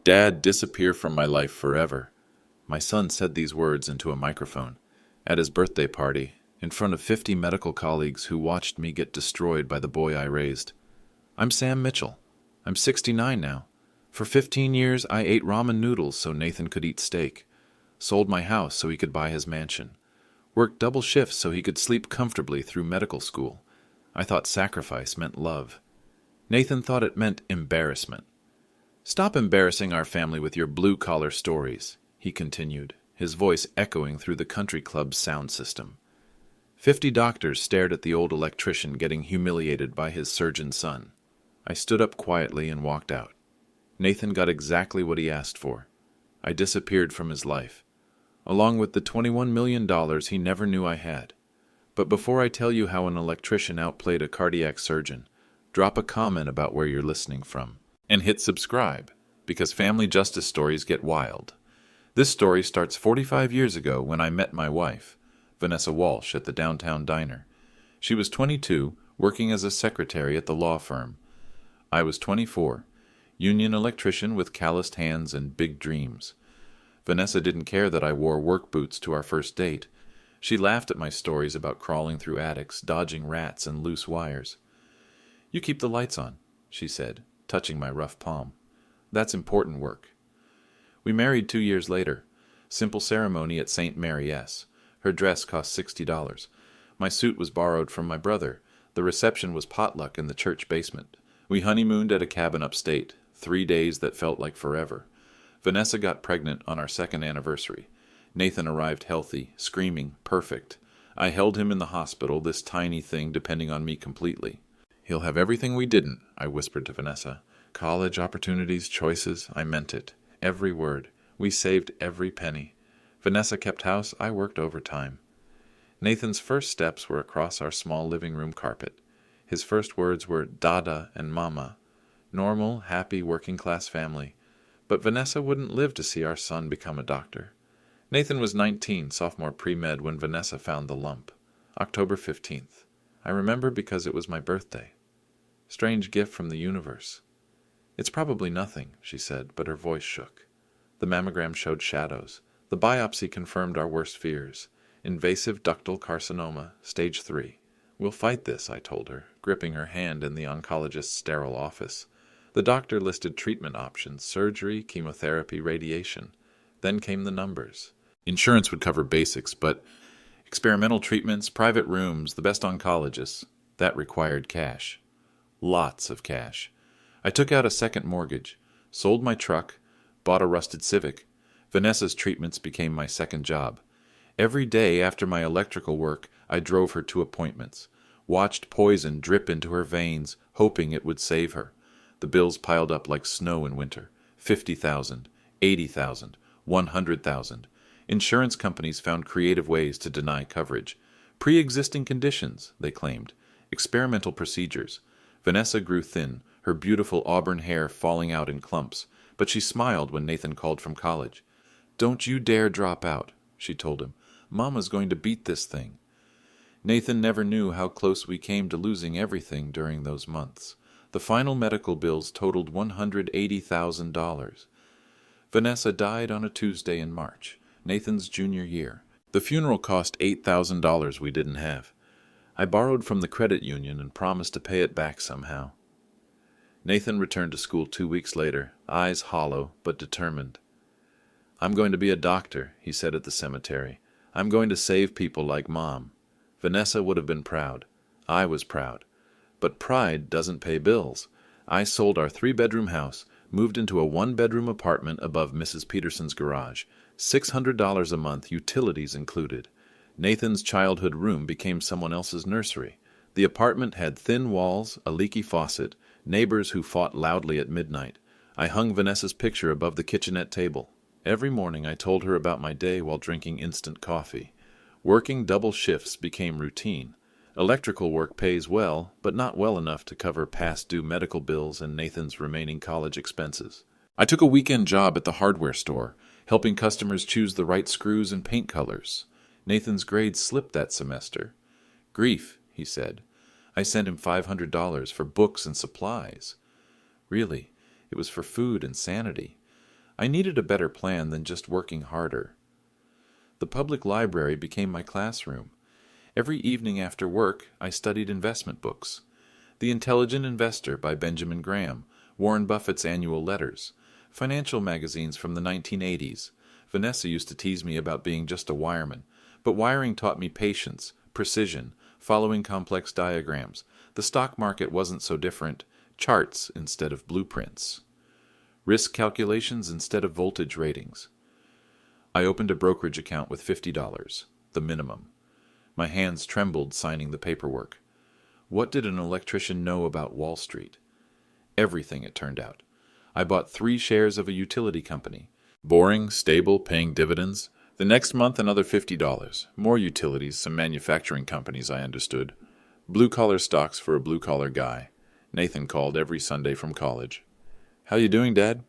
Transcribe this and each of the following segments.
Dad, disappear from my life forever. My son said these words into a microphone at his birthday party in front of 50 medical colleagues who watched me get destroyed by the boy I raised. I'm Sam Mitchell. I'm 69 now. For 15 years, I ate ramen noodles so Nathan could eat steak. Sold my house so he could buy his mansion. Worked double shifts so he could sleep comfortably through medical school. I thought sacrifice meant love. Nathan thought it meant embarrassment. Stop embarrassing our family with your blue-collar stories, he continued, his voice echoing through the country club's sound system. 50 doctors stared at the old electrician getting humiliated by his surgeon son. I stood up quietly and walked out. Nathan got exactly what he asked for. I disappeared from his life, along with the $21 million he never knew I had. But before I tell you how an electrician outplayed a cardiac surgeon, drop a comment about where you're listening from. And hit subscribe, because family justice stories get wild. This story starts 45 years ago when I met my wife, Vanessa Walsh, at the downtown diner. She was 22, working as a secretary at the law firm. I was 24, union electrician with calloused hands and big dreams. Vanessa didn't care that I wore work boots to our first date. She laughed at my stories about crawling through attics, dodging rats and loose wires. "You keep the lights on," she said, touching my rough palm. "That's important work." We married 2 years later. Simple ceremony at St. Mary S. Her dress cost $60. My suit was borrowed from my brother. The reception was potluck in the church basement. We honeymooned at a cabin upstate, 3 days that felt like forever. Vanessa got pregnant on our second anniversary. Nathan arrived healthy, screaming, perfect. I held him in the hospital, this tiny thing depending on me completely. "He'll have everything we didn't," I whispered to Vanessa. "College opportunities, choices." I meant it. Every word. We saved every penny. Vanessa kept house, I worked overtime. Nathan's first steps were across our small living room carpet. His first words were Dada and Mama. Normal, happy, working-class family. But Vanessa wouldn't live to see our son become a doctor. Nathan was 19, sophomore pre-med, when Vanessa found the lump. October 15th. I remember because it was my birthday. Strange gift from the universe. "It's probably nothing," she said, but her voice shook. The mammogram showed shadows. The biopsy confirmed our worst fears. Invasive ductal carcinoma, stage 3. "We'll fight this," I told her, gripping her hand in the oncologist's sterile office. The doctor listed treatment options: surgery, chemotherapy, radiation. Then came the numbers. Insurance would cover basics, but experimental treatments, private rooms, the best oncologists, that required cash. Lots of cash. I took out a second mortgage, sold my truck, bought a rusted Civic. Vanessa's treatments became my second job. Every day after my electrical work, I drove her to appointments, watched poison drip into her veins, hoping it would save her. The bills piled up like snow in winter. 50,000, 80,000, 100,000. Insurance companies found creative ways to deny coverage. Pre-existing conditions, they claimed. Experimental procedures. Vanessa grew thin, her beautiful auburn hair falling out in clumps, but she smiled when Nathan called from college. "Don't you dare drop out," she told him. "Mama's going to beat this thing." Nathan never knew how close we came to losing everything during those months. The final medical bills totaled $180,000. Vanessa died on a Tuesday in March, Nathan's junior year. The funeral cost $8,000 we didn't have. I borrowed from the credit union and promised to pay it back somehow. Nathan returned to school 2 weeks later, eyes hollow but determined. "I'm going to be a doctor," he said at the cemetery. "I'm going to save people like Mom." Vanessa would have been proud. I was proud. But pride doesn't pay bills. I sold our 3-bedroom house, moved into a 1-bedroom apartment above Mrs. Peterson's garage, $600 a month, utilities included. Nathan's childhood room became someone else's nursery. The apartment had thin walls, a leaky faucet, neighbors who fought loudly at midnight. I hung Vanessa's picture above the kitchenette table. Every morning I told her about my day while drinking instant coffee. Working double shifts became routine. Electrical work pays well, but not well enough to cover past due medical bills and Nathan's remaining college expenses. I took a weekend job at the hardware store, helping customers choose the right screws and paint colors. Nathan's grades slipped that semester. "Grief," he said. I sent him $500 for books and supplies. Really, it was for food and sanity. I needed a better plan than just working harder. The public library became my classroom. Every evening after work, I studied investment books. The Intelligent Investor by Benjamin Graham, Warren Buffett's annual letters, financial magazines from the 1980s. Vanessa used to tease me about being just a wireman, but wiring taught me patience, precision, following complex diagrams. The stock market wasn't so different, charts instead of blueprints. Risk calculations instead of voltage ratings. I opened a brokerage account with $50, the minimum. My hands trembled signing the paperwork. What did an electrician know about Wall Street? Everything, it turned out. I bought 3 shares of a utility company. Boring, stable, paying dividends. The next month, another $50. More utilities, some manufacturing companies, I understood. Blue-collar stocks for a blue-collar guy. Nathan called every Sunday from college. "How you doing, Dad?"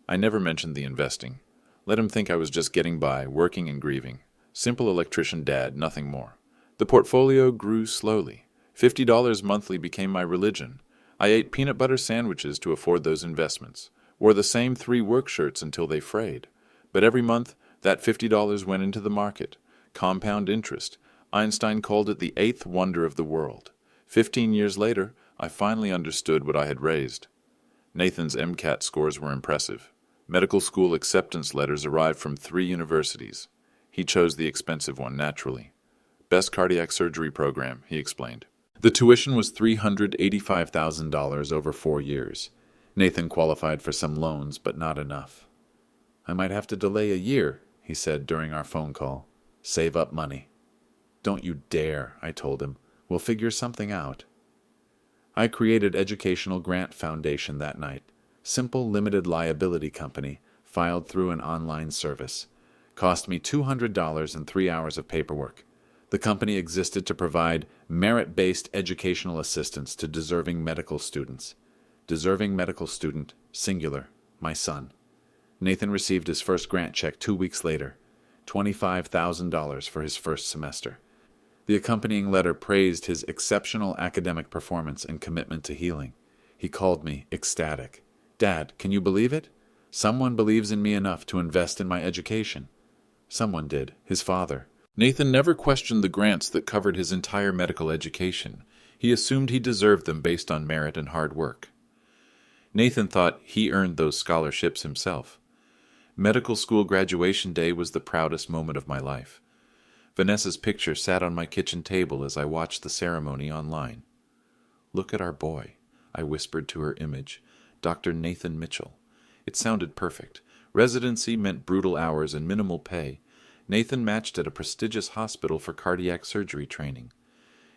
I never mentioned the investing. Let him think I was just getting by, working and grieving. Simple electrician dad, nothing more. The portfolio grew slowly. $50 monthly became my religion. I ate peanut butter sandwiches to afford those investments, wore the same 3 work shirts until they frayed. But every month, that $50 went into the market. Compound interest. Einstein called it the 8th wonder of the world. 15 years later, I finally understood what I had raised. Nathan's MCAT scores were impressive. Medical school acceptance letters arrived from 3 universities. He chose the expensive one, naturally. Best cardiac surgery program, he explained. The tuition was $385,000 over 4 years. Nathan qualified for some loans, but not enough. "I might have to delay a year," he said during our phone call. "Save up money." "Don't you dare," I told him. "We'll figure something out." I created Educational Grant Foundation that night. Simple limited liability company, filed through an online service. Cost me $200 and 3 hours of paperwork. The company existed to provide merit-based educational assistance to deserving medical students. Deserving medical student, singular, my son. Nathan received his first grant check 2 weeks later, $25,000 for his first semester. The accompanying letter praised his exceptional academic performance and commitment to healing. He called me ecstatic. "Dad, can you believe it? Someone believes in me enough to invest in my education." Someone did, his father. Nathan never questioned the grants that covered his entire medical education. He assumed he deserved them based on merit and hard work. Nathan thought he earned those scholarships himself. Medical school graduation day was the proudest moment of my life. Vanessa's picture sat on my kitchen table as I watched the ceremony online. "Look at our boy," I whispered to her image, Dr. Nathan Mitchell. It sounded perfect. Residency meant brutal hours and minimal pay. Nathan matched at a prestigious hospital for cardiac surgery training.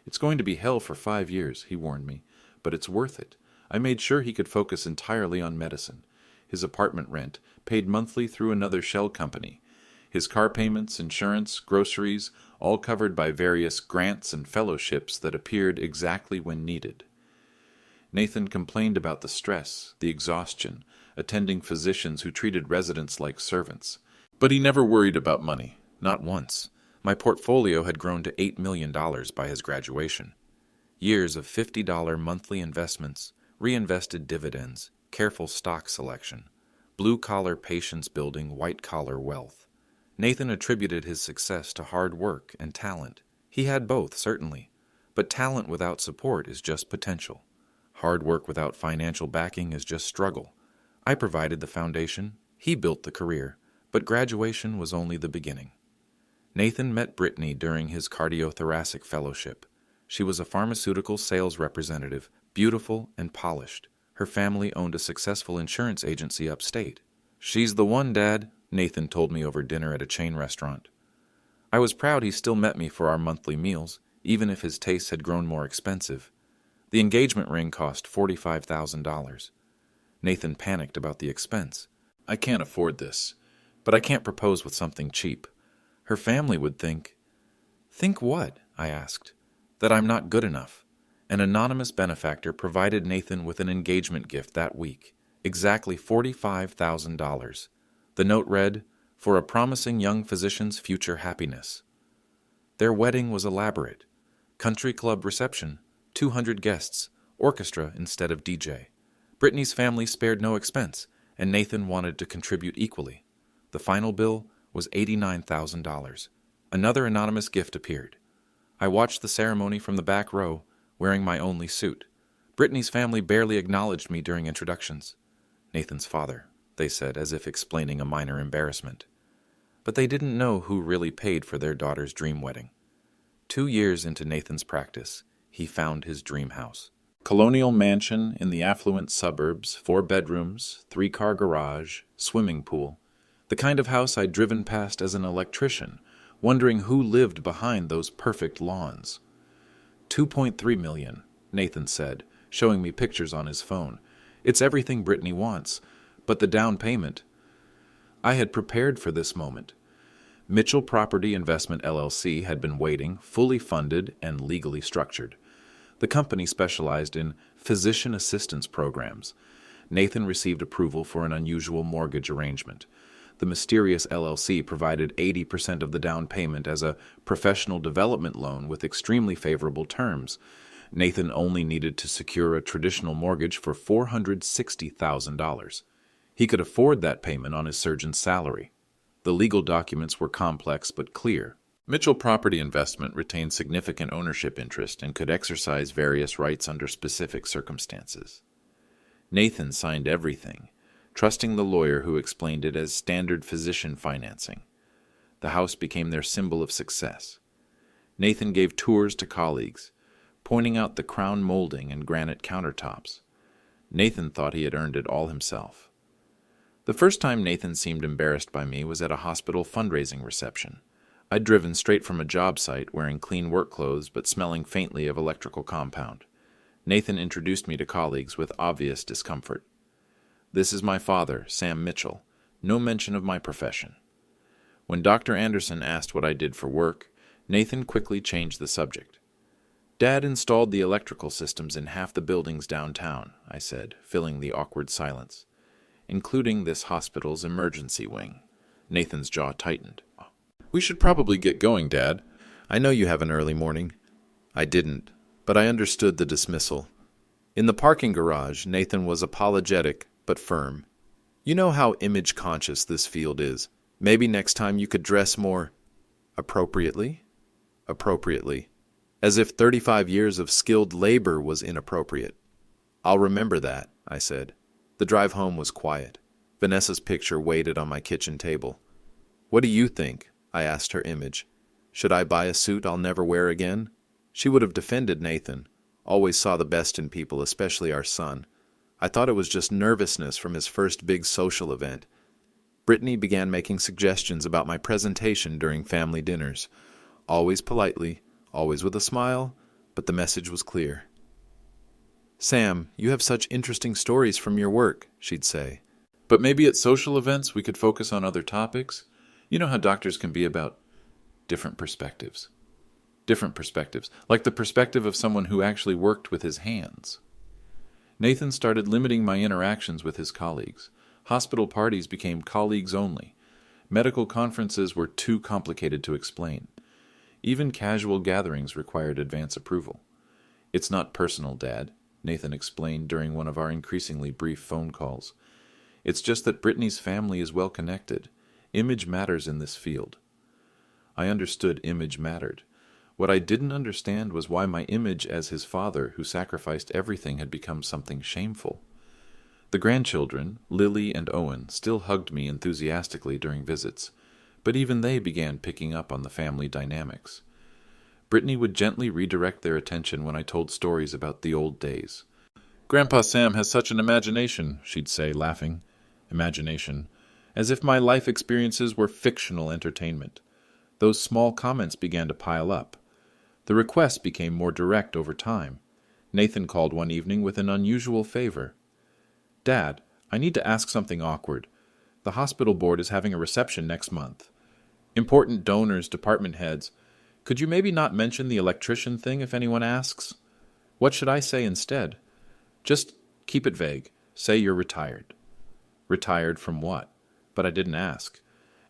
"It's going to be hell for 5 years," he warned me, "but it's worth it." I made sure he could focus entirely on medicine. His apartment rent, paid monthly through another shell company. His car payments, insurance, groceries, all covered by various grants and fellowships that appeared exactly when needed. Nathan complained about the stress, the exhaustion, attending physicians who treated residents like servants. But he never worried about money. Not once. My portfolio had grown to $8 million by his graduation. Years of $50 monthly investments, reinvested dividends, careful stock selection, blue-collar patience building, white-collar wealth. Nathan attributed his success to hard work and talent. He had both, certainly, but talent without support is just potential. Hard work without financial backing is just struggle. I provided the foundation, he built the career, but graduation was only the beginning. Nathan met Brittany during his cardiothoracic fellowship. She was a pharmaceutical sales representative, beautiful and polished. Her family owned a successful insurance agency upstate. "She's the one, Dad," Nathan told me over dinner at a chain restaurant. I was proud he still met me for our monthly meals, even if his tastes had grown more expensive. The engagement ring cost $45,000. Nathan panicked about the expense. "I can't afford this, but I can't propose with something cheap. Her family would think." "Think what?" I asked. "That I'm not good enough." An anonymous benefactor provided Nathan with an engagement gift that week, exactly $45,000. The note read, "For a promising young physician's future happiness." Their wedding was elaborate. Country club reception, 200 guests, orchestra instead of DJ. Brittany's family spared no expense, and Nathan wanted to contribute equally. The final bill was $89,000. Another anonymous gift appeared. I watched the ceremony from the back row, wearing my only suit. Brittany's family barely acknowledged me during introductions. Nathan's father, they said, as if explaining a minor embarrassment. But they didn't know who really paid for their daughter's dream wedding. 2 years into Nathan's practice, he found his dream house. Colonial mansion in the affluent suburbs, 4 bedrooms, 3-car garage, swimming pool. The kind of house I'd driven past as an electrician, wondering who lived behind those perfect lawns. $2.3 million, Nathan said, showing me pictures on his phone. It's everything Brittany wants, but the down payment. I had prepared for this moment. Mitchell Property Investment LLC had been waiting, fully funded and legally structured. The company specialized in physician assistance programs. Nathan received approval for an unusual mortgage arrangement. The mysterious LLC provided 80% of the down payment as a professional development loan with extremely favorable terms. Nathan only needed to secure a traditional mortgage for $460,000. He could afford that payment on his surgeon's salary. The legal documents were complex but clear. Mitchell Property Investment retained significant ownership interest and could exercise various rights under specific circumstances. Nathan signed everything, trusting the lawyer who explained it as standard physician financing. The house became their symbol of success. Nathan gave tours to colleagues, pointing out the crown molding and granite countertops. Nathan thought he had earned it all himself. The first time Nathan seemed embarrassed by me was at a hospital fundraising reception. I'd driven straight from a job site wearing clean work clothes but smelling faintly of electrical compound. Nathan introduced me to colleagues with obvious discomfort. "This is my father, Sam Mitchell. No mention of my profession." When Dr. Anderson asked what I did for work, Nathan quickly changed the subject. "Dad installed the electrical systems in half the buildings downtown," I said, filling the awkward silence, "including this hospital's emergency wing." Nathan's jaw tightened. "We should probably get going, Dad. I know you have an early morning." I didn't, but I understood the dismissal. In the parking garage, Nathan was apologetic but firm. "You know how image-conscious this field is. Maybe next time you could dress more appropriately?" Appropriately. As if 35 years of skilled labor was inappropriate. "I'll remember that," I said. The drive home was quiet. Vanessa's picture waited on my kitchen table. "What do you think?" I asked her image. "Should I buy a suit I'll never wear again?" She would have defended Nathan. Always saw the best in people, especially our son. I thought it was just nervousness from his first big social event. Brittany began making suggestions about my presentation during family dinners. Always politely, always with a smile, but the message was clear. "Sam, you have such interesting stories from your work," she'd say. "But maybe at social events we could focus on other topics. You know how doctors can be about different perspectives. Different perspectives, like the perspective of someone who actually worked with his hands." Nathan started limiting my interactions with his colleagues. Hospital parties became colleagues only. Medical conferences were too complicated to explain. Even casual gatherings required advance approval. "It's not personal, Dad," Nathan explained during one of our increasingly brief phone calls. "It's just that Brittany's family is well connected. Image matters in this field." I understood image mattered. What I didn't understand was why my image as his father, who sacrificed everything, had become something shameful. The grandchildren, Lily and Owen, still hugged me enthusiastically during visits, but even they began picking up on the family dynamics. Brittany would gently redirect their attention when I told stories about the old days. "Grandpa Sam has such an imagination," she'd say, laughing. Imagination. As if my life experiences were fictional entertainment. Those small comments began to pile up. The requests became more direct over time. Nathan called one evening with an unusual favor. "Dad, I need to ask something awkward. The hospital board is having a reception next month. Important donors, department heads. Could you maybe not mention the electrician thing if anyone asks? What should I say instead? Just keep it vague. Say you're retired." Retired from what? But I didn't ask.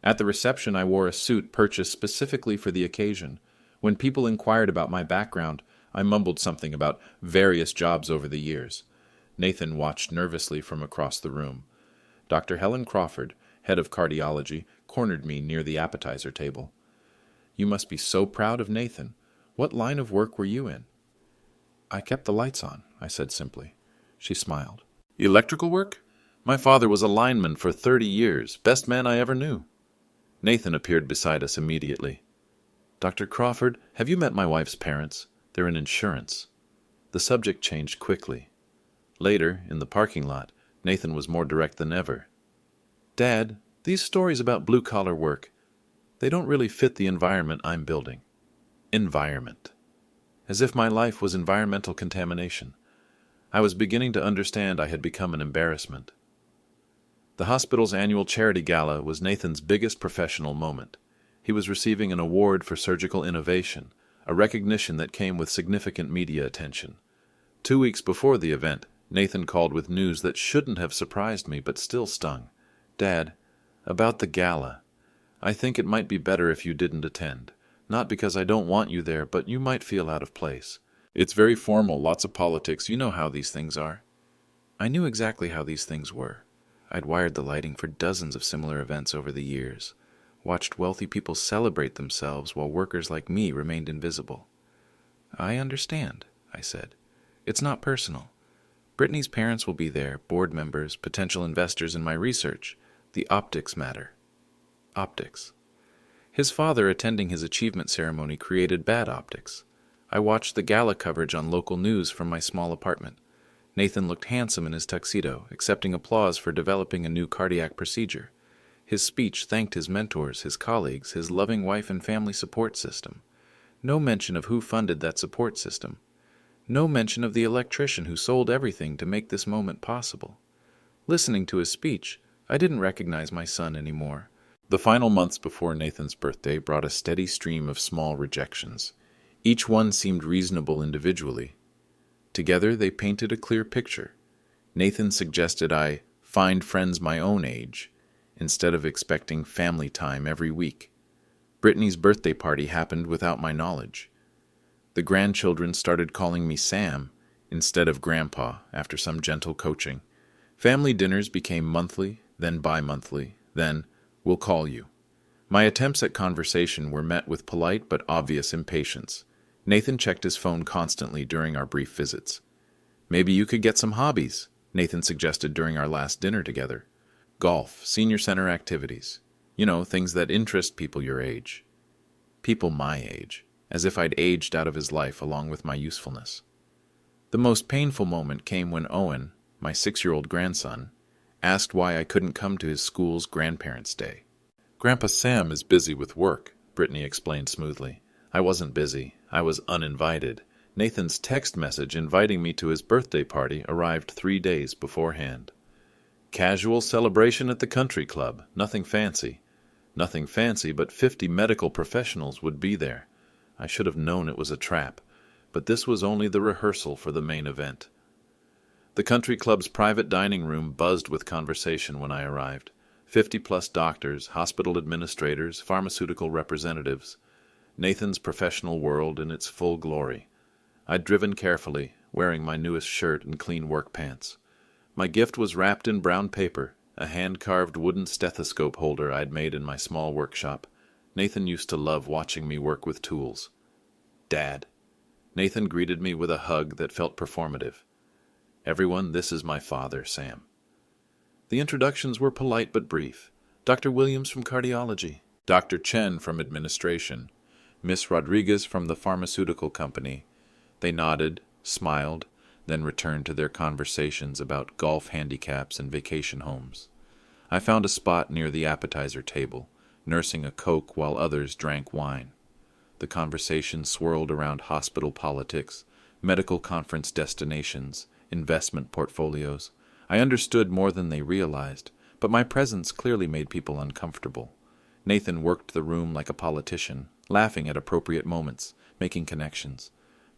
At the reception, I wore a suit purchased specifically for the occasion. When people inquired about my background, I mumbled something about various jobs over the years. Nathan watched nervously from across the room. Dr. Helen Crawford, head of cardiology, cornered me near the appetizer table. "You must be so proud of Nathan. What line of work were you in?" "I kept the lights on," I said simply. She smiled. "Electrical work? My father was a lineman for 30 years, best man I ever knew." Nathan appeared beside us immediately. "Dr. Crawford, have you met my wife's parents? They're in insurance." The subject changed quickly. Later, in the parking lot, Nathan was more direct than ever. "Dad, these stories about blue-collar work, they don't really fit the environment I'm building." Environment. As if my life was environmental contamination. I was beginning to understand I had become an embarrassment. The hospital's annual charity gala was Nathan's biggest professional moment. He was receiving an award for surgical innovation, a recognition that came with significant media attention. 2 weeks before the event, Nathan called with news that shouldn't have surprised me but still stung. "Dad, about the gala. I think it might be better if you didn't attend. Not because I don't want you there, but you might feel out of place. It's very formal, lots of politics, you know how these things are." I knew exactly how these things were. I'd wired the lighting for dozens of similar events over the years, watched wealthy people celebrate themselves while workers like me remained invisible. "I understand," I said. "It's not personal. Brittany's parents will be there, board members, potential investors in my research. The optics matter." Optics. His father attending his achievement ceremony created bad optics. I watched the gala coverage on local news from my small apartment. Nathan looked handsome in his tuxedo, accepting applause for developing a new cardiac procedure. His speech thanked his mentors, his colleagues, his loving wife and family support system. No mention of who funded that support system. No mention of the electrician who sold everything to make this moment possible. Listening to his speech, I didn't recognize my son anymore. The final months before Nathan's birthday brought a steady stream of small rejections. Each one seemed reasonable individually. Together they painted a clear picture. Nathan suggested I find friends my own age, instead of expecting family time every week. Brittany's birthday party happened without my knowledge. The grandchildren started calling me Sam instead of Grandpa after some gentle coaching. Family dinners became monthly, then bi-monthly, then "we'll call you." My attempts at conversation were met with polite but obvious impatience. Nathan checked his phone constantly during our brief visits. "Maybe you could get some hobbies," Nathan suggested during our last dinner together. "Golf, senior center activities. You know, things that interest people your age." People my age, as if I'd aged out of his life along with my usefulness. The most painful moment came when Owen, my 6-year-old grandson, asked why I couldn't come to his school's Grandparents' Day. "Grandpa Sam is busy with work," Brittany explained smoothly. I wasn't busy. I was uninvited. Nathan's text message inviting me to his birthday party arrived 3 days beforehand. "Casual celebration at the country club. Nothing fancy." Nothing fancy, but 50 medical professionals would be there. I should have known it was a trap, but this was only the rehearsal for the main event. The country club's private dining room buzzed with conversation when I arrived. 50-plus doctors, hospital administrators, pharmaceutical representatives. Nathan's professional world in its full glory. I'd driven carefully, wearing my newest shirt and clean work pants. My gift was wrapped in brown paper, a hand-carved wooden stethoscope holder I'd made in my small workshop. Nathan used to love watching me work with tools. "Dad." Nathan greeted me with a hug that felt performative. "Everyone, this is my father, Sam." The introductions were polite but brief. Dr. Williams from cardiology, Dr. Chen from administration, Miss Rodriguez from the pharmaceutical company. They nodded, smiled, then returned to their conversations about golf handicaps and vacation homes. I found a spot near the appetizer table, nursing a Coke while others drank wine. The conversation swirled around hospital politics, medical conference destinations, investment portfolios. I understood more than they realized, but my presence clearly made people uncomfortable. Nathan worked the room like a politician, laughing at appropriate moments, making connections.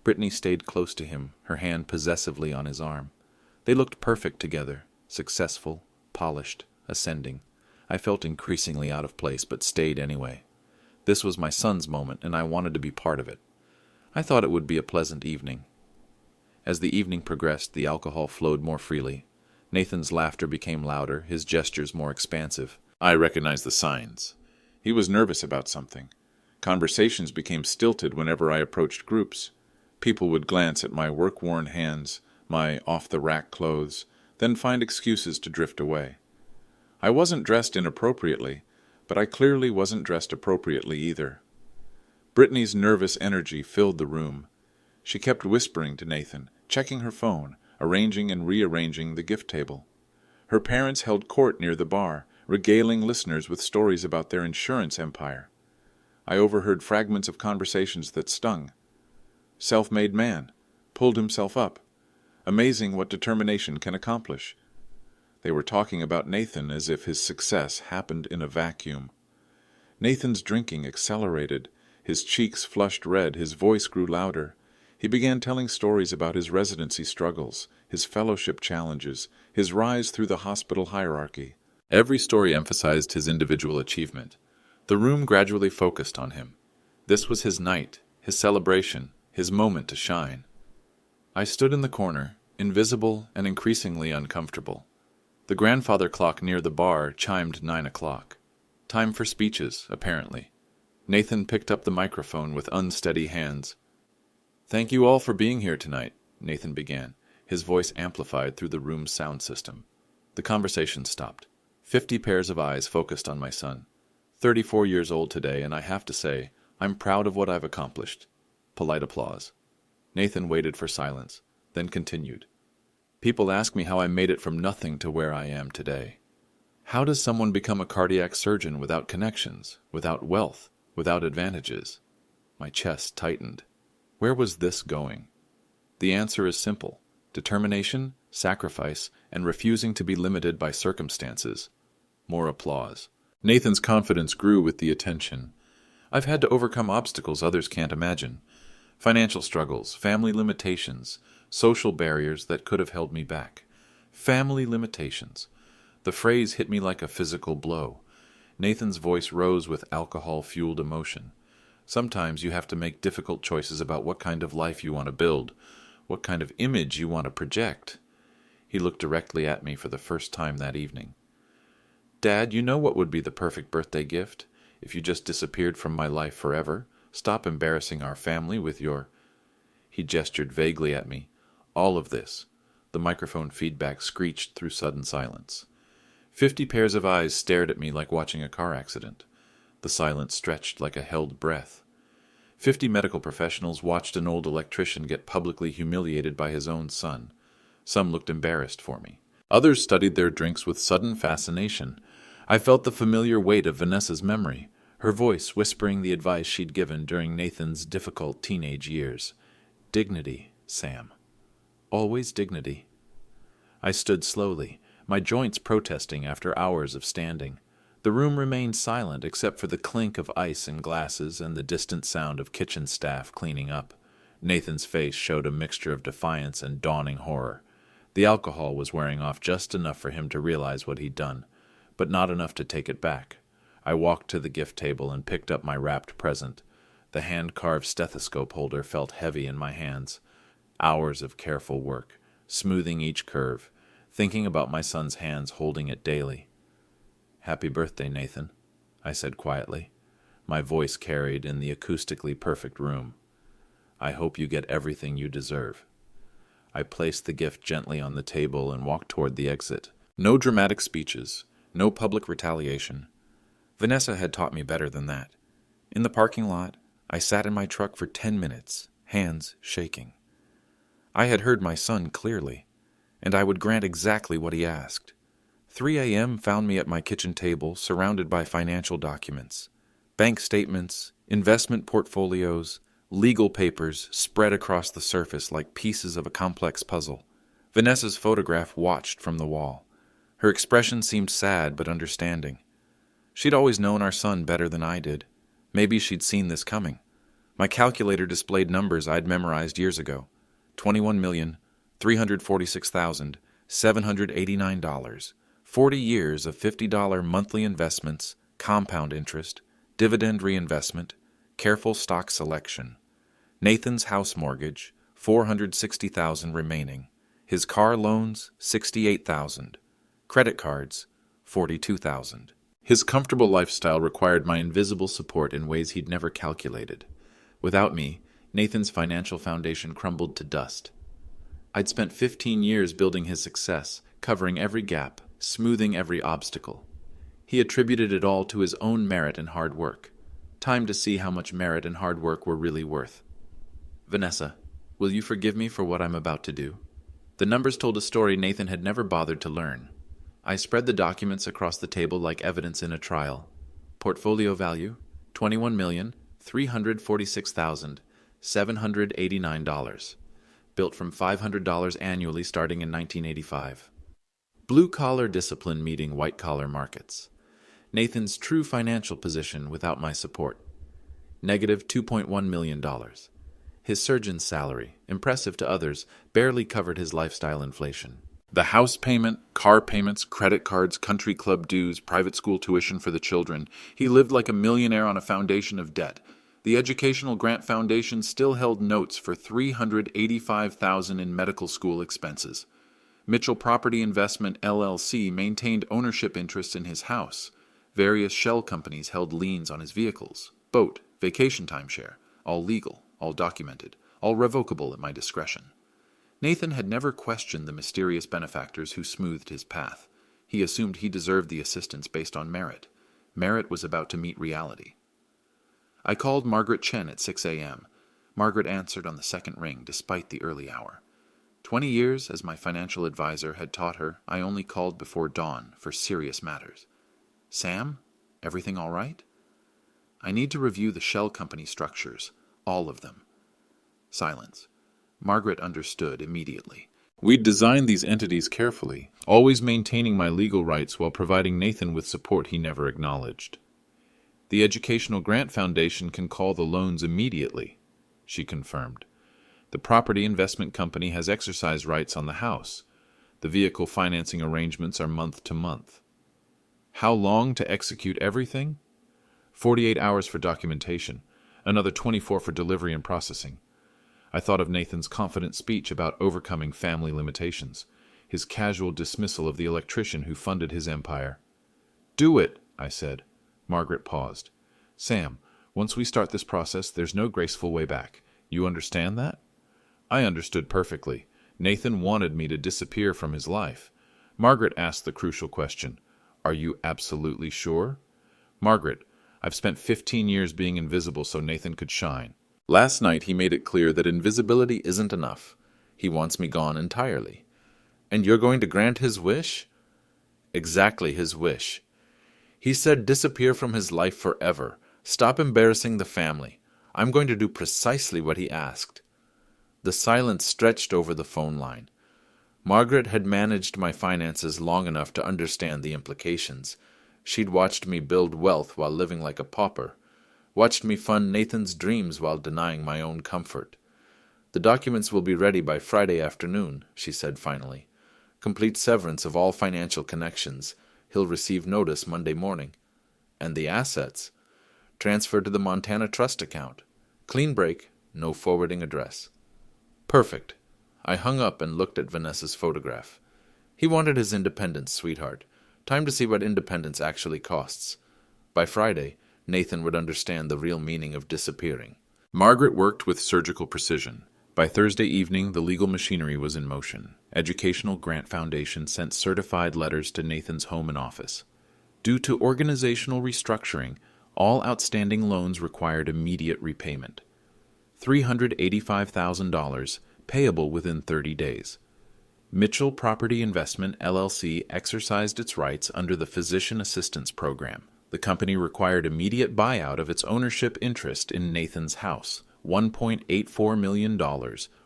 Brittany stayed close to him, her hand possessively on his arm. They looked perfect together, successful, polished, ascending. I felt increasingly out of place, but stayed anyway. This was my son's moment, and I wanted to be part of it. I thought it would be a pleasant evening. As the evening progressed, the alcohol flowed more freely. Nathan's laughter became louder, his gestures more expansive. I recognized the signs. He was nervous about something. Conversations became stilted whenever I approached groups. People would glance at my work-worn hands, my off-the-rack clothes, then find excuses to drift away. I wasn't dressed inappropriately, but I clearly wasn't dressed appropriately either. Brittany's nervous energy filled the room. She kept whispering to Nathan, checking her phone, arranging and rearranging the gift table. Her parents held court near the bar, regaling listeners with stories about their insurance empire. I overheard fragments of conversations that stung. Self-made man, pulled himself up. Amazing what determination can accomplish. They were talking about Nathan as if his success happened in a vacuum. Nathan's drinking accelerated. His cheeks flushed red, his voice grew louder. He began telling stories about his residency struggles, his fellowship challenges, his rise through the hospital hierarchy. Every story emphasized his individual achievement. The room gradually focused on him. This was his night, his celebration, his moment to shine. I stood in the corner, invisible and increasingly uncomfortable. The grandfather clock near the bar chimed 9 o'clock. Time for speeches, apparently. Nathan picked up the microphone with unsteady hands. "Thank you all for being here tonight," Nathan began, his voice amplified through the room's sound system. The conversation stopped. 50 pairs of eyes focused on my son. 34 years old today, and I have to say, I'm proud of what I've accomplished. Polite applause. Nathan waited for silence, then continued. People ask me how I made it from nothing to where I am today. How does someone become a cardiac surgeon without connections, without wealth, without advantages? My chest tightened. Where was this going? The answer is simple. Determination, sacrifice, and refusing to be limited by circumstances. More applause. Nathan's confidence grew with the attention. I've had to overcome obstacles others can't imagine. Financial struggles, family limitations, social barriers that could have held me back. Family limitations. The phrase hit me like a physical blow. Nathan's voice rose with alcohol-fueled emotion. Sometimes you have to make difficult choices about what kind of life you want to build, what kind of image you want to project. He looked directly at me for the first time that evening. Dad, you know what would be the perfect birthday gift? If you just disappeared from my life forever, stop embarrassing our family with your... He gestured vaguely at me. All of this. The microphone feedback screeched through sudden silence. 50 pairs of eyes stared at me like watching a car accident. The silence stretched like a held breath. 50 medical professionals watched an old electrician get publicly humiliated by his own son. Some looked embarrassed for me. Others studied their drinks with sudden fascination. I felt the familiar weight of Vanessa's memory, her voice whispering the advice she'd given during Nathan's difficult teenage years. Dignity, Sam. Always dignity. I stood slowly, my joints protesting after hours of standing. The room remained silent except for the clink of ice in glasses and the distant sound of kitchen staff cleaning up. Nathan's face showed a mixture of defiance and dawning horror. The alcohol was wearing off just enough for him to realize what he'd done, but not enough to take it back. I walked to the gift table and picked up my wrapped present. The hand-carved stethoscope holder felt heavy in my hands. Hours of careful work, smoothing each curve, thinking about my son's hands holding it daily. "Happy birthday, Nathan," I said quietly. My voice carried in the acoustically perfect room. "I hope you get everything you deserve." I placed the gift gently on the table and walked toward the exit. No dramatic speeches, no public retaliation. Vanessa had taught me better than that. In the parking lot, I sat in my truck for 10 minutes, hands shaking. I had heard my son clearly, and I would grant exactly what he asked. 3 a.m. found me at my kitchen table, surrounded by financial documents. Bank statements, investment portfolios, legal papers spread across the surface like pieces of a complex puzzle. Vanessa's photograph watched from the wall. Her expression seemed sad but understanding. She'd always known our son better than I did. Maybe she'd seen this coming. My calculator displayed numbers I'd memorized years ago. $21,346,789. 40 years of $50 monthly investments, compound interest, dividend reinvestment, careful stock selection. Nathan's house mortgage, $460,000 remaining. His car loans, $68,000. Credit cards, $42,000. His comfortable lifestyle required my invisible support in ways he'd never calculated. Without me, Nathan's financial foundation crumbled to dust. I'd spent 15 years building his success, covering every gap, smoothing every obstacle. He attributed it all to his own merit and hard work. Time to see how much merit and hard work were really worth. Vanessa, will you forgive me for what I'm about to do? The numbers told a story Nathan had never bothered to learn. I spread the documents across the table like evidence in a trial. Portfolio value, $21,346,789. Built from $500 annually starting in 1985. Blue-collar discipline meeting white-collar markets. Nathan's true financial position without my support. Negative $2.1 million. His surgeon's salary, impressive to others, barely covered his lifestyle inflation. The house payment, car payments, credit cards, country club dues, private school tuition for the children. He lived like a millionaire on a foundation of debt. The Educational Grant Foundation still held notes for $385,000 in medical school expenses. Mitchell Property Investment LLC maintained ownership interests in his house. Various shell companies held liens on his vehicles. Boat, vacation timeshare, all legal, all documented, all revocable at my discretion. Nathan had never questioned the mysterious benefactors who smoothed his path. He assumed he deserved the assistance based on merit. Merit was about to meet reality. I called Margaret Chen at 6 a.m. Margaret answered on the second ring, despite the early hour. 20 years as my financial advisor had taught her I only called before dawn for serious matters. Sam, everything all right? I need to review the shell company structures, all of them. Silence. Margaret understood immediately. We'd designed these entities carefully, always maintaining my legal rights while providing Nathan with support he never acknowledged. The Educational Grant Foundation can call the loans immediately, she confirmed. The property investment company has exercise rights on the house. The vehicle financing arrangements are month to month. How long to execute everything? 48 hours for documentation, another 24 for delivery and processing. I thought of Nathan's confident speech about overcoming family limitations, his casual dismissal of the electrician who funded his empire. Do it, I said. Margaret paused. Sam, once we start this process, there's no graceful way back. You understand that? I understood perfectly. Nathan wanted me to disappear from his life. Margaret asked the crucial question. Are you absolutely sure? Margaret, I've spent 15 years being invisible so Nathan could shine. Last night he made it clear that invisibility isn't enough. He wants me gone entirely. And you're going to grant his wish? Exactly his wish. He said disappear from his life forever. Stop embarrassing the family. I'm going to do precisely what he asked. The silence stretched over the phone line. Margaret had managed my finances long enough to understand the implications. She'd watched me build wealth while living like a pauper. Watched me fund Nathan's dreams while denying my own comfort. The documents will be ready by Friday afternoon, she said finally. Complete severance of all financial connections. He'll receive notice Monday morning. And the assets? Transferred to the Montana Trust account. Clean break, no forwarding address. Perfect. I hung up and looked at Vanessa's photograph. He wanted his independence, sweetheart. Time to see what independence actually costs. By Friday, Nathan would understand the real meaning of disappearing. Margaret worked with surgical precision. By Thursday evening, the legal machinery was in motion. Educational Grant Foundation sent certified letters to Nathan's home and office. Due to organizational restructuring, all outstanding loans required immediate repayment. $385,000, payable within 30 days. Mitchell Property Investment LLC exercised its rights under the Physician Assistance Program. The company required immediate buyout of its ownership interest in Nathan's house, $1.84 million,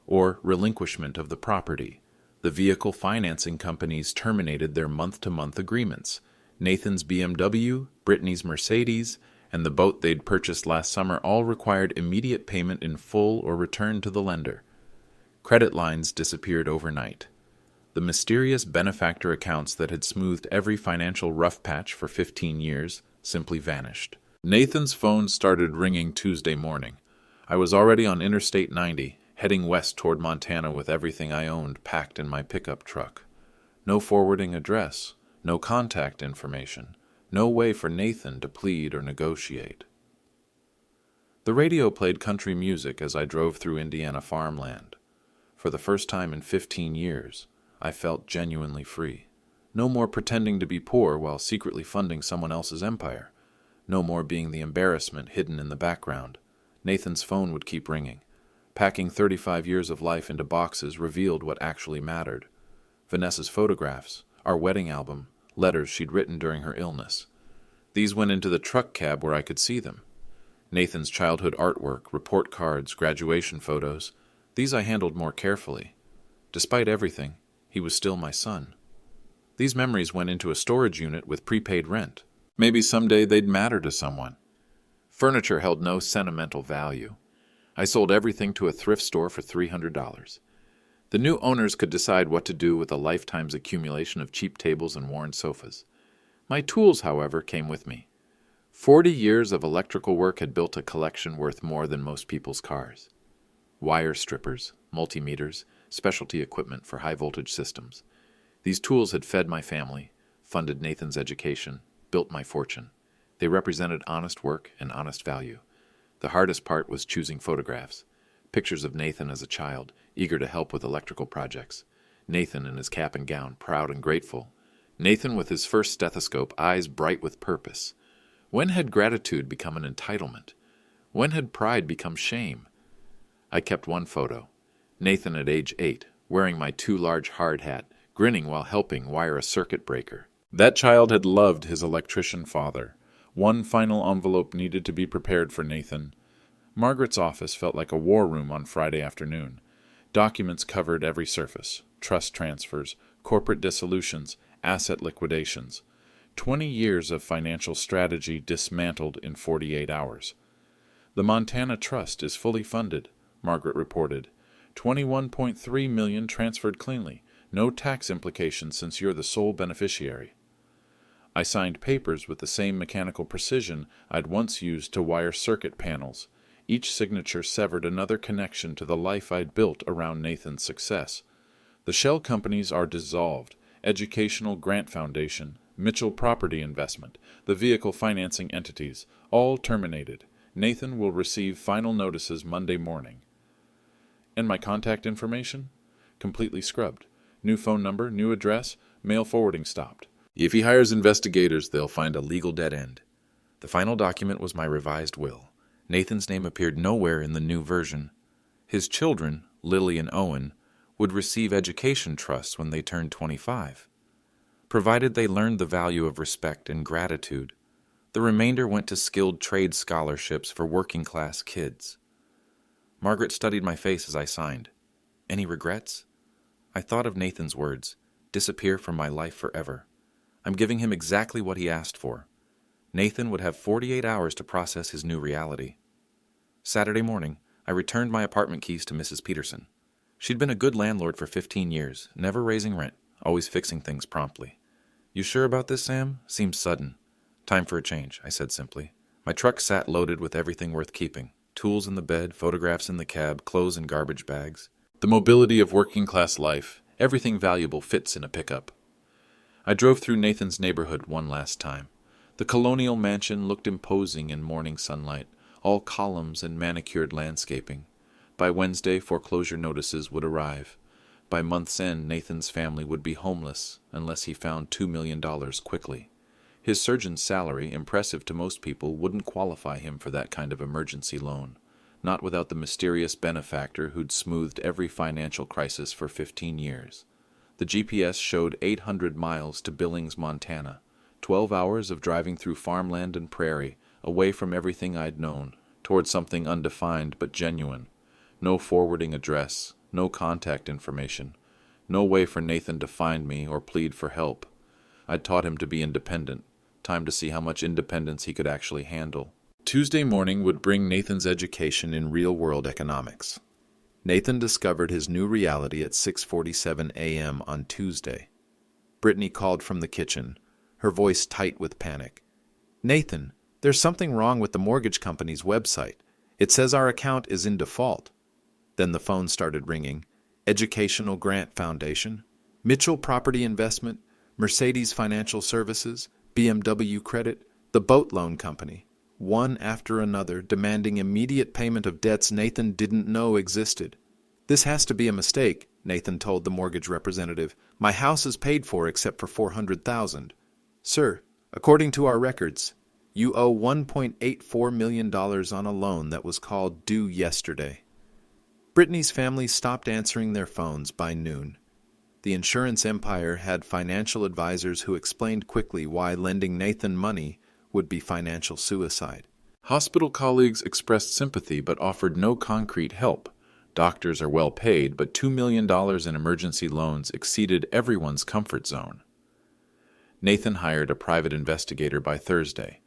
or relinquishment of the property. The vehicle financing companies terminated their month-to-month agreements. Nathan's BMW, Brittany's Mercedes, and the boat they'd purchased last summer all required immediate payment in full or return to the lender. Credit lines disappeared overnight. The mysterious benefactor accounts that had smoothed every financial rough patch for 15 years simply vanished. Nathan's phone started ringing Tuesday morning. I was already on Interstate 90, heading west toward Montana with everything I owned packed in my pickup truck. No forwarding address, no contact information, no way for Nathan to plead or negotiate. The radio played country music as I drove through Indiana farmland. For the first time in 15 years, I felt genuinely free. No more pretending to be poor while secretly funding someone else's empire. No more being the embarrassment hidden in the background. Nathan's phone would keep ringing. Packing 35 years of life into boxes revealed what actually mattered. Vanessa's photographs, our wedding album, letters she'd written during her illness. These went into the truck cab where I could see them. Nathan's childhood artwork, report cards, graduation photos, these I handled more carefully. Despite everything, he was still my son. These memories went into a storage unit with prepaid rent. Maybe someday they'd matter to someone. Furniture held no sentimental value. I sold everything to a thrift store for $300. The new owners could decide what to do with a lifetime's accumulation of cheap tables and worn sofas. My tools, however, came with me. 40 years of electrical work had built a collection worth more than most people's cars. Wire strippers, multimeters, specialty equipment for high-voltage systems. These tools had fed my family, funded Nathan's education, built my fortune. They represented honest work and honest value. The hardest part was choosing photographs. Pictures of Nathan as a child, eager to help with electrical projects. Nathan in his cap and gown, proud and grateful. Nathan with his first stethoscope, eyes bright with purpose. When had gratitude become an entitlement? When had pride become shame? I kept one photo. Nathan at age 8, wearing my too large hard hat, grinning while helping wire a circuit breaker. That child had loved his electrician father. One final envelope needed to be prepared for Nathan. Margaret's office felt like a war room on Friday afternoon. Documents covered every surface: trust transfers, corporate dissolutions, asset liquidations. 20 years of financial strategy dismantled in 48 hours. The Montana Trust is fully funded, Margaret reported. $21.3 million transferred cleanly. No tax implications since you're the sole beneficiary. I signed papers with the same mechanical precision I'd once used to wire circuit panels. Each signature severed another connection to the life I'd built around Nathan's success. The shell companies are dissolved. Educational Grant Foundation, Mitchell Property Investment, the vehicle financing entities, all terminated. Nathan will receive final notices Monday morning. And my contact information? Completely scrubbed. New phone number, new address, mail forwarding stopped. If he hires investigators, they'll find a legal dead end. The final document was my revised will. Nathan's name appeared nowhere in the new version. His children, Lily and Owen, would receive education trusts when they turned 25. Provided they learned the value of respect and gratitude, the remainder went to skilled trade scholarships for working-class kids. Margaret studied my face as I signed. Any regrets? I thought of Nathan's words, disappear from my life forever. I'm giving him exactly what he asked for. Nathan would have 48 hours to process his new reality. Saturday morning, I returned my apartment keys to Mrs. Peterson. She'd been a good landlord for 15 years, never raising rent, always fixing things promptly. You sure about this, Sam? Seems sudden. Time for a change, I said simply. My truck sat loaded with everything worth keeping. Tools in the bed, photographs in the cab, clothes in garbage bags. The mobility of working-class life, everything valuable fits in a pickup. I drove through Nathan's neighborhood one last time. The colonial mansion looked imposing in morning sunlight, all columns and manicured landscaping. By Wednesday, foreclosure notices would arrive. By month's end, Nathan's family would be homeless unless he found $2 million quickly. His surgeon's salary, impressive to most people, wouldn't qualify him for that kind of emergency loan, not without the mysterious benefactor who'd smoothed every financial crisis for 15 years. The GPS showed 800 miles to Billings, Montana, 12 hours of driving through farmland and prairie, away from everything I'd known, toward something undefined but genuine. No forwarding address, no contact information, no way for Nathan to find me or plead for help. I'd taught him to be independent. Time to see how much independence he could actually handle. Tuesday morning would bring Nathan's education in real-world economics. Nathan discovered his new reality at 6:47 a.m. on Tuesday. Brittany called from the kitchen, her voice tight with panic. "Nathan, there's something wrong with the mortgage company's website. It says our account is in default." Then the phone started ringing. Educational Grant Foundation, Mitchell Property Investment, Mercedes Financial Services, BMW Credit, the Boat Loan Company, one after another demanding immediate payment of debts Nathan didn't know existed. "This has to be a mistake," Nathan told the mortgage representative. "My house is paid for except for $400,000. "Sir, according to our records, you owe $1.84 million on a loan that was called due yesterday." Brittany's family stopped answering their phones by noon. The insurance empire had financial advisors who explained quickly why lending Nathan money would be financial suicide. Hospital colleagues expressed sympathy but offered no concrete help. Doctors are well paid, but $2 million in emergency loans exceeded everyone's comfort zone. Nathan hired a private investigator by Thursday.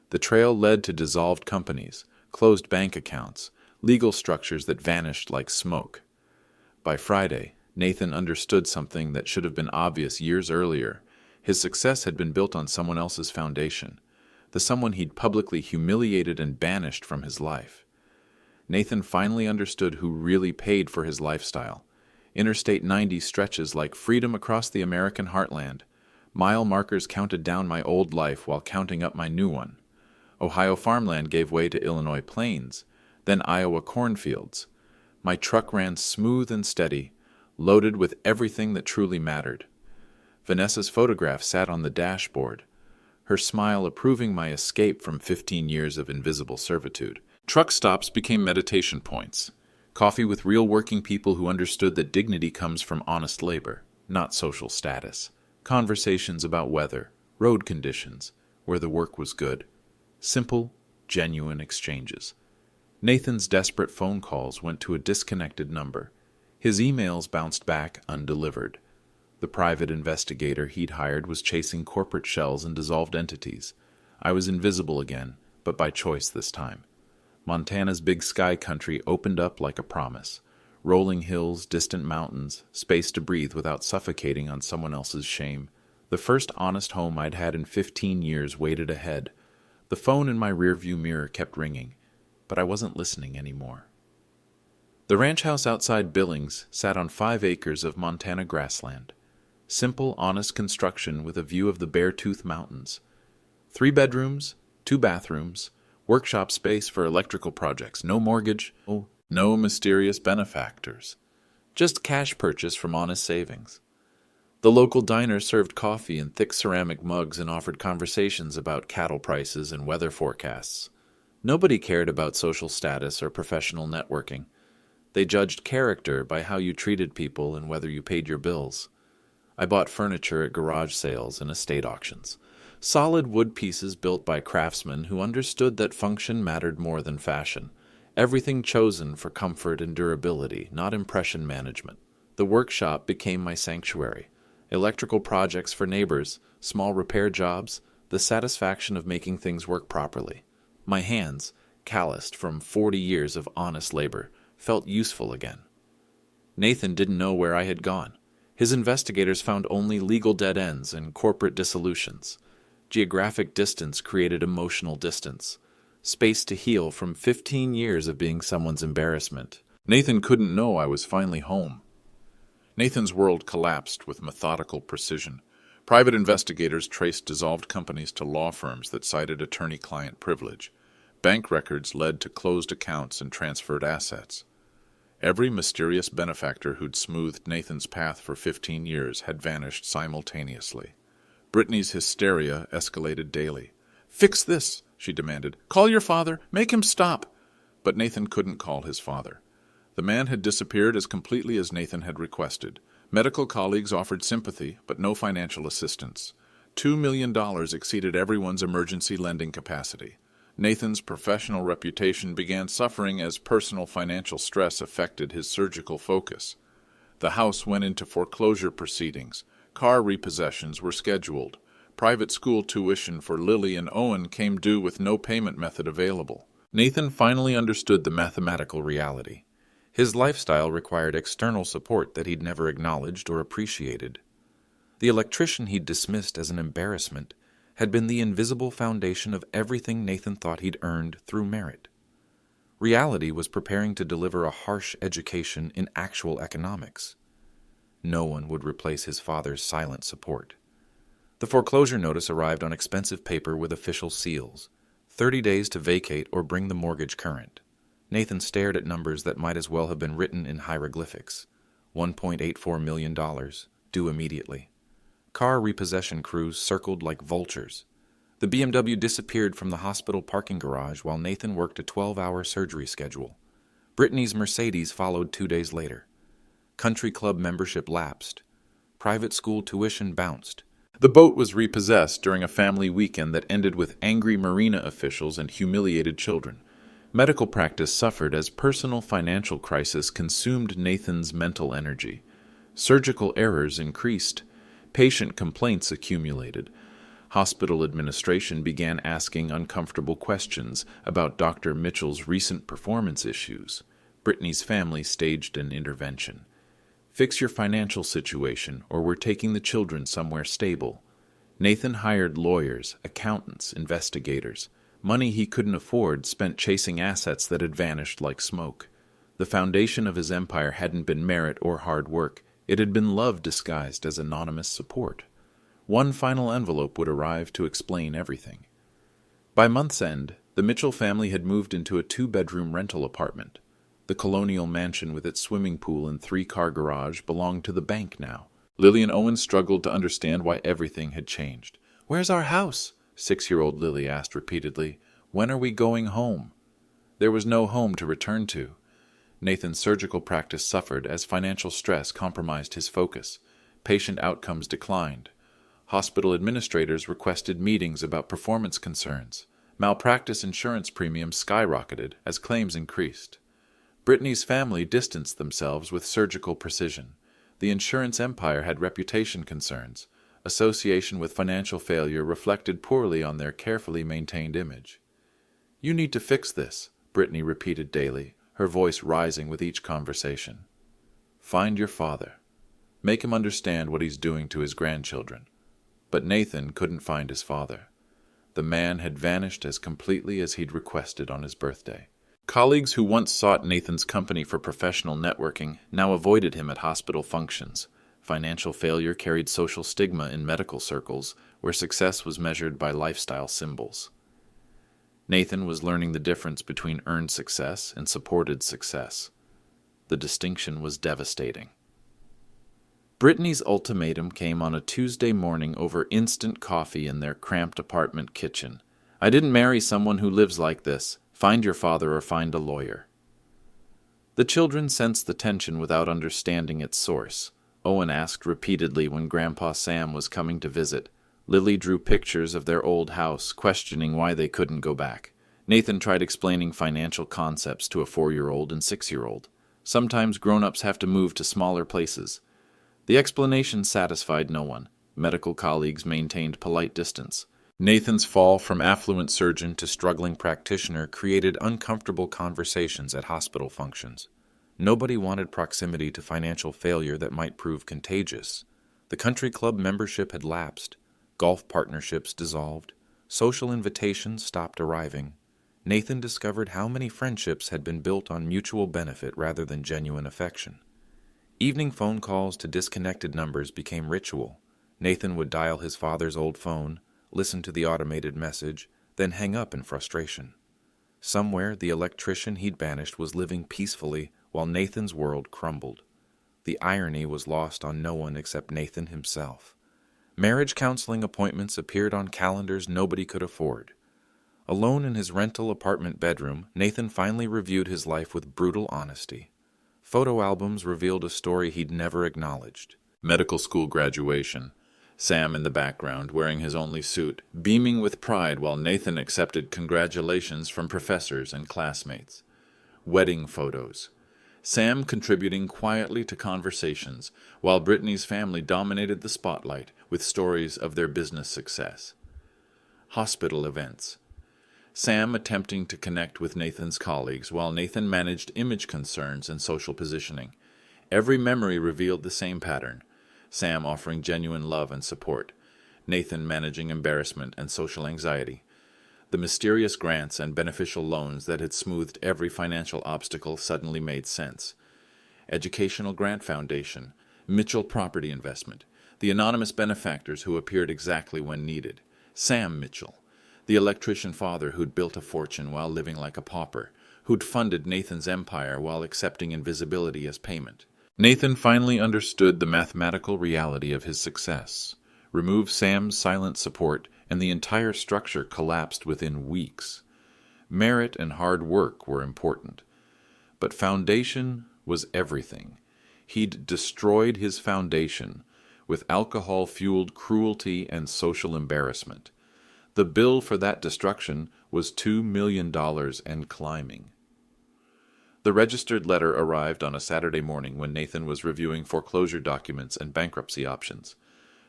The trail led to dissolved companies, closed bank accounts, legal structures that vanished like smoke. By Friday, Nathan understood something that should have been obvious years earlier. His success had been built on someone else's foundation, the someone he'd publicly humiliated and banished from his life. Nathan finally understood who really paid for his lifestyle. Interstate 90 stretches like freedom across the American heartland. Mile markers counted down my old life while counting up my new one. Ohio farmland gave way to Illinois plains, then Iowa cornfields. My truck ran smooth and steady, loaded with everything that truly mattered. Vanessa's photograph sat on the dashboard, her smile approving my escape from 15 years of invisible servitude. Truck stops became meditation points. Coffee with real working people who understood that dignity comes from honest labor, not social status. Conversations about weather, road conditions, where the work was good. Simple, genuine exchanges. Nathan's desperate phone calls went to a disconnected number. His emails bounced back undelivered. The private investigator he'd hired was chasing corporate shells and dissolved entities. I was invisible again, but by choice this time. Montana's big sky country opened up like a promise. Rolling hills, distant mountains, space to breathe without suffocating on someone else's shame. The first honest home I'd had in 15 years waited ahead. The phone in my rearview mirror kept ringing, but I wasn't listening anymore. The ranch house outside Billings sat on 5 acres of Montana grassland. Simple, honest construction with a view of the Beartooth Mountains. 3 bedrooms, 2 bathrooms, workshop space for electrical projects, no mortgage, no mysterious benefactors. Just cash purchase from honest savings. The local diner served coffee in thick ceramic mugs and offered conversations about cattle prices and weather forecasts. Nobody cared about social status or professional networking. They judged character by how you treated people and whether you paid your bills. I bought furniture at garage sales and estate auctions. Solid wood pieces built by craftsmen who understood that function mattered more than fashion. Everything chosen for comfort and durability, not impression management. The workshop became my sanctuary. Electrical projects for neighbors, small repair jobs, the satisfaction of making things work properly. My hands, calloused from 40 years of honest labor, felt useful again. Nathan didn't know where I had gone. His investigators found only legal dead ends and corporate dissolutions. Geographic distance created emotional distance. Space to heal from 15 years of being someone's embarrassment. Nathan couldn't know I was finally home. Nathan's world collapsed with methodical precision. Private investigators traced dissolved companies to law firms that cited attorney-client privilege. Bank records led to closed accounts and transferred assets. Every mysterious benefactor who'd smoothed Nathan's path for 15 years had vanished simultaneously. Brittany's hysteria escalated daily. "Fix this," she demanded. "Call your father. Make him stop." But Nathan couldn't call his father. The man had disappeared as completely as Nathan had requested. Medical colleagues offered sympathy, but no financial assistance. $2 million exceeded everyone's emergency lending capacity. Nathan's professional reputation began suffering as personal financial stress affected his surgical focus. The house went into foreclosure proceedings. Car repossessions were scheduled. Private school tuition for Lily and Owen came due with no payment method available. Nathan finally understood the mathematical reality. His lifestyle required external support that he'd never acknowledged or appreciated. The electrician he'd dismissed as an embarrassment had been the invisible foundation of everything Nathan thought he'd earned through merit. Reality was preparing to deliver a harsh education in actual economics. No one would replace his father's silent support. The foreclosure notice arrived on expensive paper with official seals. 30 days to vacate or bring the mortgage current. Nathan stared at numbers that might as well have been written in hieroglyphics. $1.84 million, due immediately. Car repossession crews circled like vultures. The BMW disappeared from the hospital parking garage while Nathan worked a 12-hour surgery schedule. Brittany's Mercedes followed 2 days later. Country club membership lapsed. Private school tuition bounced. The boat was repossessed during a family weekend that ended with angry marina officials and humiliated children. Medical practice suffered as personal financial crisis consumed Nathan's mental energy. Surgical errors increased. Patient complaints accumulated. Hospital administration began asking uncomfortable questions about Dr. Mitchell's recent performance issues. Brittany's family staged an intervention. Fix your financial situation, or we're taking the children somewhere stable. Nathan hired lawyers, accountants, investigators. Money he couldn't afford spent chasing assets that had vanished like smoke. The foundation of his empire hadn't been merit or hard work. It had been love disguised as anonymous support. One final envelope would arrive to explain everything. By month's end, the Mitchell family had moved into a 2-bedroom rental apartment. The colonial mansion with its swimming pool and 3-car garage belonged to the bank now. Lillian Owen struggled to understand why everything had changed. "Where's our house?" 6-year-old Lily asked repeatedly. "When are we going home?" There was no home to return to. Nathan's surgical practice suffered as financial stress compromised his focus. Patient outcomes declined. Hospital administrators requested meetings about performance concerns. Malpractice insurance premiums skyrocketed as claims increased. Brittany's family distanced themselves with surgical precision. The insurance empire had reputation concerns. Association with financial failure reflected poorly on their carefully maintained image. "You need to fix this," Brittany repeated daily, her voice rising with each conversation. "Find your father. Make him understand what he's doing to his grandchildren." But Nathan couldn't find his father. The man had vanished as completely as he'd requested on his birthday. Colleagues who once sought Nathan's company for professional networking now avoided him at hospital functions. Financial failure carried social stigma in medical circles, where success was measured by lifestyle symbols. Nathan was learning the difference between earned success and supported success. The distinction was devastating. Brittany's ultimatum came on a Tuesday morning over instant coffee in their cramped apartment kitchen. "I didn't marry someone who lives like this. Find your father or find a lawyer." The children sensed the tension without understanding its source. Owen asked repeatedly when Grandpa Sam was coming to visit. Lily drew pictures of their old house, questioning why they couldn't go back. Nathan tried explaining financial concepts to a 4-year-old and 6-year-old. Sometimes grown-ups have to move to smaller places. The explanation satisfied no one. Medical colleagues maintained polite distance. Nathan's fall from affluent surgeon to struggling practitioner created uncomfortable conversations at hospital functions. Nobody wanted proximity to financial failure that might prove contagious. The country club membership had lapsed. Golf partnerships dissolved. Social invitations stopped arriving. Nathan discovered how many friendships had been built on mutual benefit rather than genuine affection. Evening phone calls to disconnected numbers became ritual. Nathan would dial his father's old phone, listen to the automated message, then hang up in frustration. Somewhere, the electrician he'd banished was living peacefully while Nathan's world crumbled. The irony was lost on no one except Nathan himself. Marriage counseling appointments appeared on calendars nobody could afford. Alone in his rental apartment bedroom, Nathan finally reviewed his life with brutal honesty. Photo albums revealed a story he'd never acknowledged. Medical school graduation. Sam in the background, wearing his only suit, beaming with pride while Nathan accepted congratulations from professors and classmates. Wedding photos. Sam contributing quietly to conversations, while Brittany's family dominated the spotlight with stories of their business success. Hospital events. Sam attempting to connect with Nathan's colleagues, while Nathan managed image concerns and social positioning. Every memory revealed the same pattern. Sam offering genuine love and support. Nathan managing embarrassment and social anxiety. The mysterious grants and beneficial loans that had smoothed every financial obstacle suddenly made sense. Educational Grant Foundation, Mitchell Property Investment, the anonymous benefactors who appeared exactly when needed, Sam Mitchell, the electrician father who'd built a fortune while living like a pauper, who'd funded Nathan's empire while accepting invisibility as payment. Nathan finally understood the mathematical reality of his success. Remove Sam's silent support, and the entire structure collapsed within weeks. Merit and hard work were important, but foundation was everything. He'd destroyed his foundation with alcohol-fueled cruelty and social embarrassment. The bill for that destruction was $2 million and climbing. The registered letter arrived on a Saturday morning when Nathan was reviewing foreclosure documents and bankruptcy options.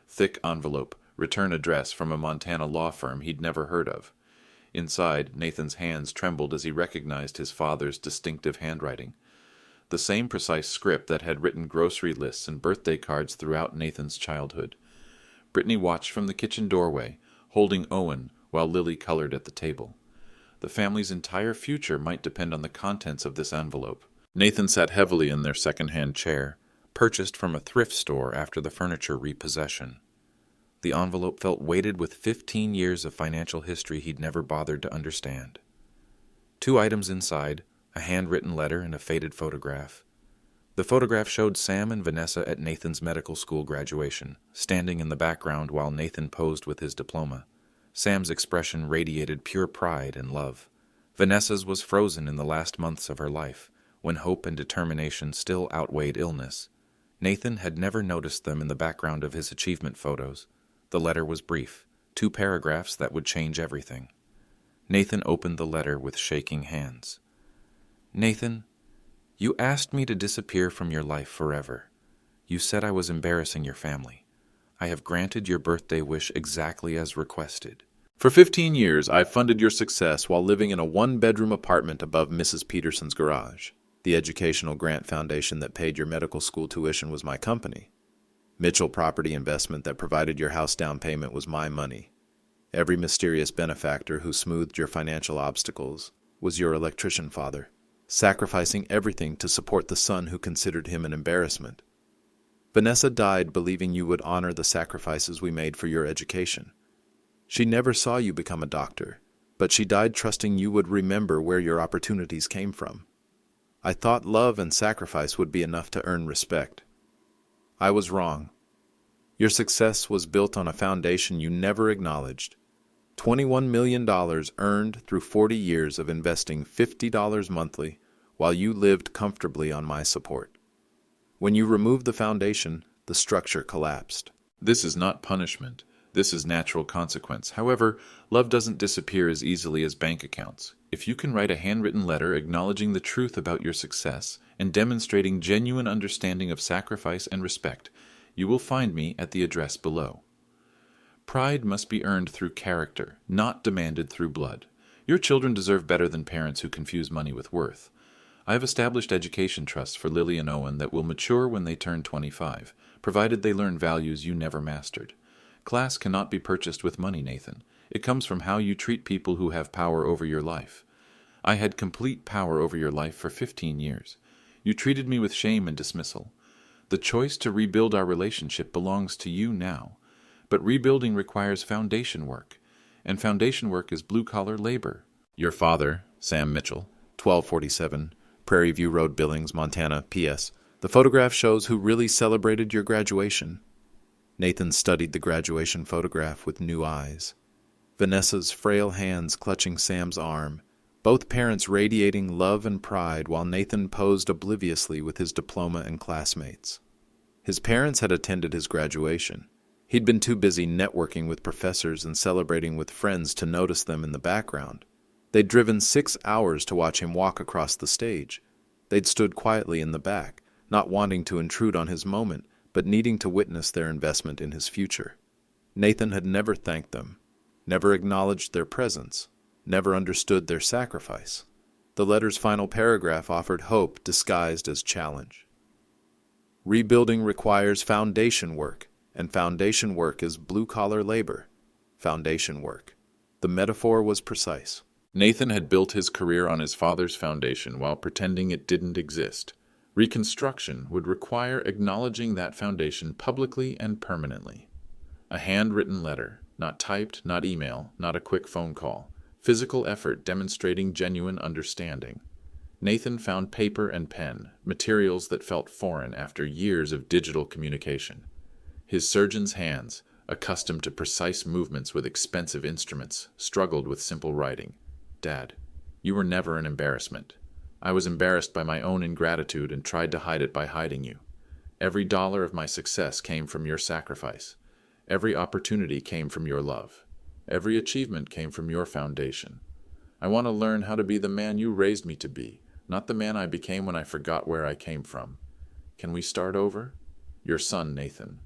Thick envelope, return address from a Montana law firm he'd never heard of. Inside, Nathan's hands trembled as he recognized his father's distinctive handwriting. The same precise script that had written grocery lists and birthday cards throughout Nathan's childhood. Brittany watched from the kitchen doorway, holding Owen while Lily colored at the table. The family's entire future might depend on the contents of this envelope. Nathan sat heavily in their second-hand chair, purchased from a thrift store after the furniture repossession. The envelope felt weighted with 15 years of financial history he'd never bothered to understand. 2 items inside, a handwritten letter and a faded photograph. The photograph showed Sam and Vanessa at Nathan's medical school graduation, standing in the background while Nathan posed with his diploma. Sam's expression radiated pure pride and love. Vanessa's was frozen in the last months of her life, when hope and determination still outweighed illness. Nathan had never noticed them in the background of his achievement photos. The letter was brief, 2 paragraphs that would change everything. Nathan opened the letter with shaking hands. Nathan, you asked me to disappear from your life forever. You said I was embarrassing your family. I have granted your birthday wish exactly as requested. For 15 years, I've funded your success while living in a 1-bedroom apartment above Mrs. Peterson's garage. The educational grant foundation that paid your medical school tuition was my company. Mitchell Property Investment that provided your house down payment was my money. Every mysterious benefactor who smoothed your financial obstacles was your electrician father, sacrificing everything to support the son who considered him an embarrassment. Vanessa died believing you would honor the sacrifices we made for your education. She never saw you become a doctor, but she died trusting you would remember where your opportunities came from. I thought love and sacrifice would be enough to earn respect. I was wrong. Your success was built on a foundation you never acknowledged. $21 million earned through 40 years of investing $50 monthly while you lived comfortably on my support. When you removed the foundation, the structure collapsed. This is not punishment. This is natural consequence. However, love doesn't disappear as easily as bank accounts. If you can write a handwritten letter acknowledging the truth about your success and demonstrating genuine understanding of sacrifice and respect, you will find me at the address below. Pride must be earned through character, not demanded through blood. Your children deserve better than parents who confuse money with worth. I have established education trusts for Lily and Owen that will mature when they turn 25, provided they learn values you never mastered. Class cannot be purchased with money, Nathan. It comes from how you treat people who have power over your life. I had complete power over your life for 15 years. You treated me with shame and dismissal. The choice to rebuild our relationship belongs to you now. But rebuilding requires foundation work, and foundation work is blue-collar labor. Your father, Sam Mitchell, 1247, Prairie View Road, Billings, Montana, P.S. The photograph shows who really celebrated your graduation. Nathan studied the graduation photograph with new eyes. Vanessa's frail hands clutching Sam's arm, both parents radiating love and pride while Nathan posed obliviously with his diploma and classmates. His parents had attended his graduation. He'd been too busy networking with professors and celebrating with friends to notice them in the background. They'd driven 6 hours to watch him walk across the stage. They'd stood quietly in the back, not wanting to intrude on his moment, but needing to witness their investment in his future. Nathan had never thanked them, never acknowledged their presence, never understood their sacrifice. The letter's final paragraph offered hope disguised as challenge. Rebuilding requires foundation work, and foundation work is blue-collar labor. Foundation work. The metaphor was precise. Nathan had built his career on his father's foundation while pretending it didn't exist. Reconstruction would require acknowledging that foundation publicly and permanently. A handwritten letter, not typed, not email, not a quick phone call. Physical effort demonstrating genuine understanding. Nathan found paper and pen, materials that felt foreign after years of digital communication. His surgeon's hands, accustomed to precise movements with expensive instruments, struggled with simple writing. Dad, you were never an embarrassment. I was embarrassed by my own ingratitude and tried to hide it by hiding you. Every dollar of my success came from your sacrifice. Every opportunity came from your love. Every achievement came from your foundation. I want to learn how to be the man you raised me to be, not the man I became when I forgot where I came from. Can we start over? Your son, Nathan.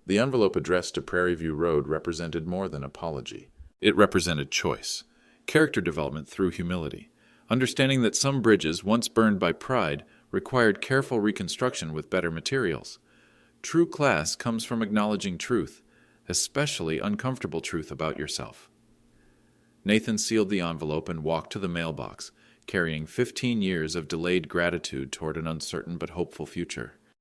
The envelope addressed to Prairie View Road represented more than apology. It represented choice, character development through humility, understanding that some bridges, once burned by pride, required careful reconstruction with better materials. True class comes from acknowledging truth, especially uncomfortable truth about yourself. Nathan sealed the envelope and walked to the mailbox, carrying 15 years of delayed gratitude toward an uncertain but hopeful future.